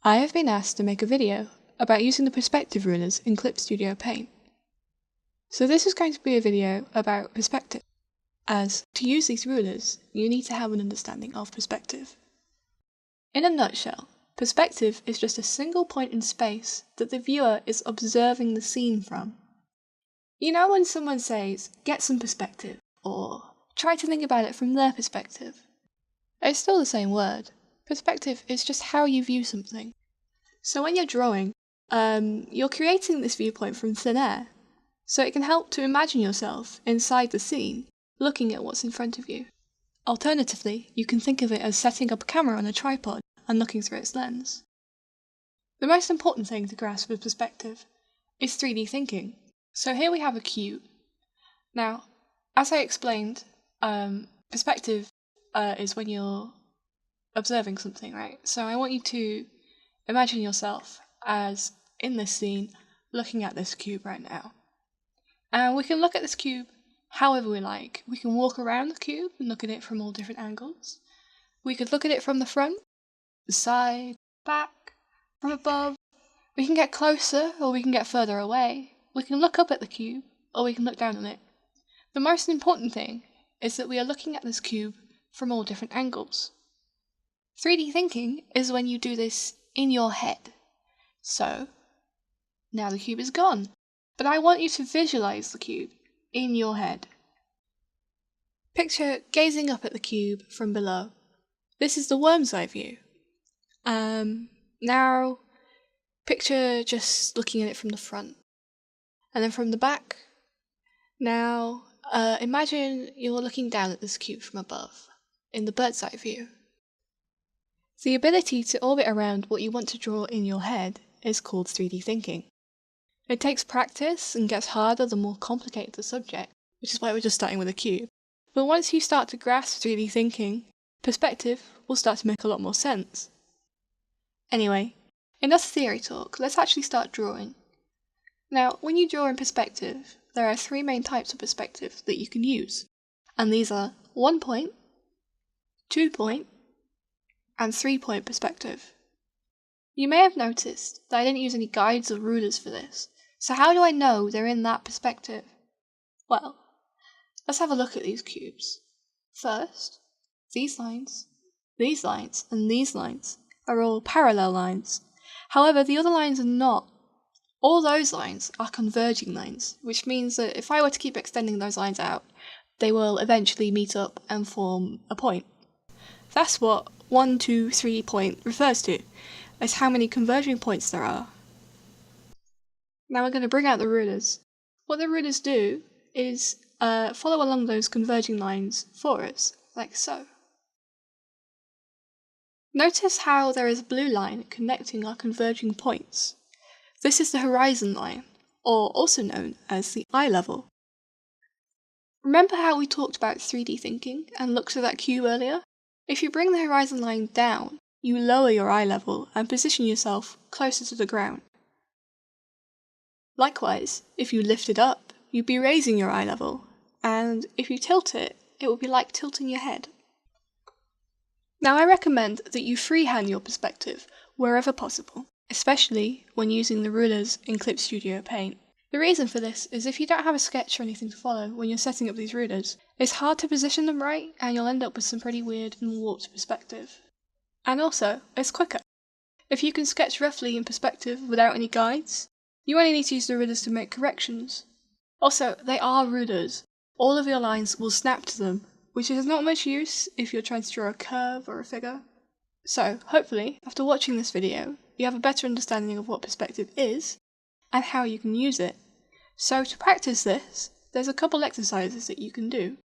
I have been asked to make a video about using the perspective rulers in Clip Studio Paint. So this is going to be a video about perspective, as to use these rulers you need to have an understanding of perspective. In a nutshell, perspective is just a single point in space that the viewer is observing the scene from. You know when someone says, get some perspective, or try to think about it from their perspective? It's still the same word. Perspective is just how you view something. So when you're drawing, you're creating this viewpoint from thin air, so it can help to imagine yourself inside the scene, looking at what's in front of you. Alternatively, you can think of it as setting up a camera on a tripod and looking through its lens. The most important thing to grasp with perspective is 3D thinking. So here we have a cube. Now, as I explained, perspective is when you're observing something, right? So I want you to imagine yourself as in this scene, looking at this cube right now. And we can look at this cube however we like. We can walk around the cube and look at it from all different angles. We could look at it from the front, the side, back, from above. We can get closer or we can get further away. We can look up at the cube or we can look down on it. The most important thing is that we are looking at this cube from all different angles. 3D thinking is when you do this in your head. So, now the cube is gone, but I want you to visualize the cube in your head. Picture gazing up at the cube from below. This is the worm's eye view. Now, picture just looking at it from the front, and then from the back. Now, imagine you're looking down at this cube from above, in the bird's eye view. The ability to orbit around what you want to draw in your head is called 3D thinking. It takes practice and gets harder the more complicated the subject, which is why we're just starting with a cube. But once you start to grasp 3D thinking, perspective will start to make a lot more sense. Anyway, enough theory talk, let's actually start drawing. Now, when you draw in perspective, there are 3 main types of perspective that you can use, and these are 1 point, 2 point, and 3 point perspective. You may have noticed that I didn't use any guides or rulers for this, so how do I know they're in that perspective? Well, let's have a look at these cubes. First, these lines, and these lines are all parallel lines. However, the other lines are not. All those lines are converging lines, which means that if I were to keep extending those lines out, they will eventually meet up and form a point. That's what 1, 2, 3 point refers to, as how many converging points there are. Now we're going to bring out the rulers. What the rulers do is follow along those converging lines for us, like so. Notice how there is a blue line connecting our converging points. This is the horizon line, or also known as the eye level. Remember how we talked about 3D thinking and looked at that cube earlier? If you bring the horizon line down, you lower your eye level and position yourself closer to the ground. Likewise, if you lift it up, you'd be raising your eye level, and if you tilt it, it would be like tilting your head. Now I recommend that you freehand your perspective wherever possible, especially when using the rulers in Clip Studio Paint. The reason for this is if you don't have a sketch or anything to follow when you're setting up these rulers, it's hard to position them right and you'll end up with some pretty weird and warped perspective. And also, it's quicker. If you can sketch roughly in perspective without any guides, you only need to use the rulers to make corrections. Also, they are rulers. All of your lines will snap to them, which is not much use if you're trying to draw a curve or a figure. So, hopefully, after watching this video, you have a better understanding of what perspective is, and how you can use it. So to practice this, there's a couple exercises that you can do.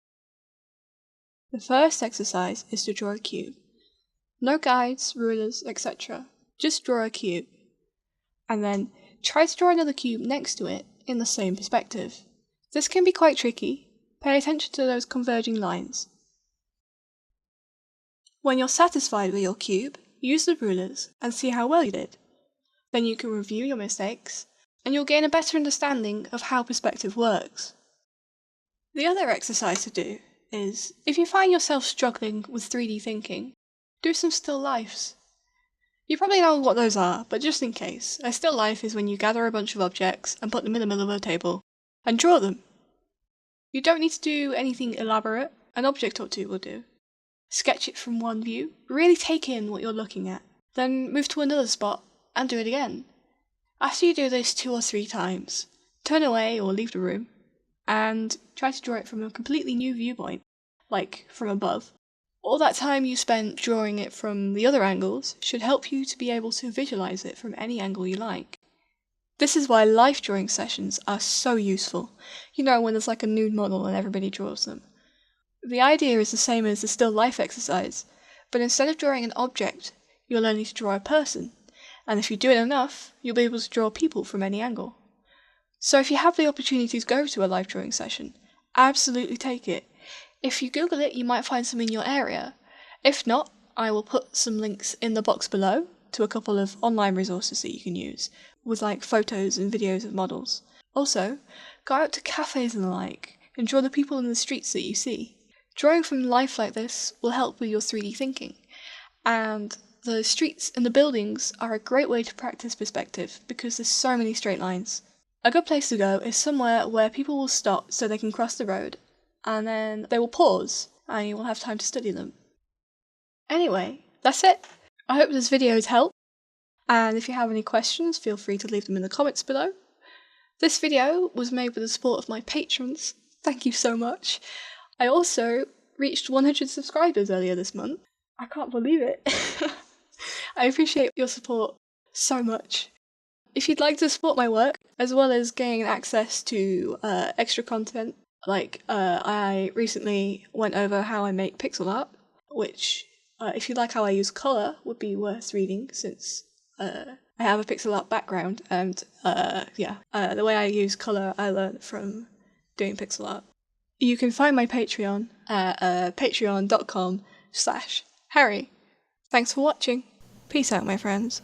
The first exercise is to draw a cube. No guides, rulers, etc. Just draw a cube. And then try to draw another cube next to it in the same perspective. This can be quite tricky. Pay attention to those converging lines. When you're satisfied with your cube, use the rulers and see how well you did. Then you can review your mistakes, and you'll gain a better understanding of how perspective works. The other exercise to do is, if you find yourself struggling with 3D thinking, do some still lifes. You probably know what those are, but just in case, a still life is when you gather a bunch of objects and put them in the middle of a table and draw them. You don't need to do anything elaborate, an object or two will do. Sketch it from one view, really take in what you're looking at, then move to another spot and do it again. After you do this 2 or 3 times, turn away or leave the room and try to draw it from a completely new viewpoint, like from above. All that time you spent drawing it from the other angles should help you to be able to visualize it from any angle you like. This is why life drawing sessions are so useful. You know, when there's like a nude model and everybody draws them. The idea is the same as the still life exercise, but instead of drawing an object, you're learning to draw a person, and if you do it enough, you'll be able to draw people from any angle. So if you have the opportunity to go to a life drawing session, absolutely take it. If you Google it, you might find some in your area. If not, I will put some links in the box below to a couple of online resources that you can use, with like photos and videos of models. Also, go out to cafes and the like, and draw the people in the streets that you see. Drawing from life like this will help with your 3D thinking, and the streets and the buildings are a great way to practice perspective because there's so many straight lines. A good place to go is somewhere where people will stop so they can cross the road, and then they will pause, and you will have time to study them. Anyway, that's it. I hope this video has helped, and if you have any questions, feel free to leave them in the comments below. This video was made with the support of my patrons. Thank you so much. I also reached 100 subscribers earlier this month. I can't believe it. I appreciate your support so much. If you'd like to support my work, as well as gain access to extra content, like I recently went over how I make pixel art, which, if you like how I use colour, would be worth reading, since I have a pixel art background, and the way I use colour I learned from doing pixel art. You can find my Patreon at patreon.com/Harry. Thanks for watching. Peace out, my friends.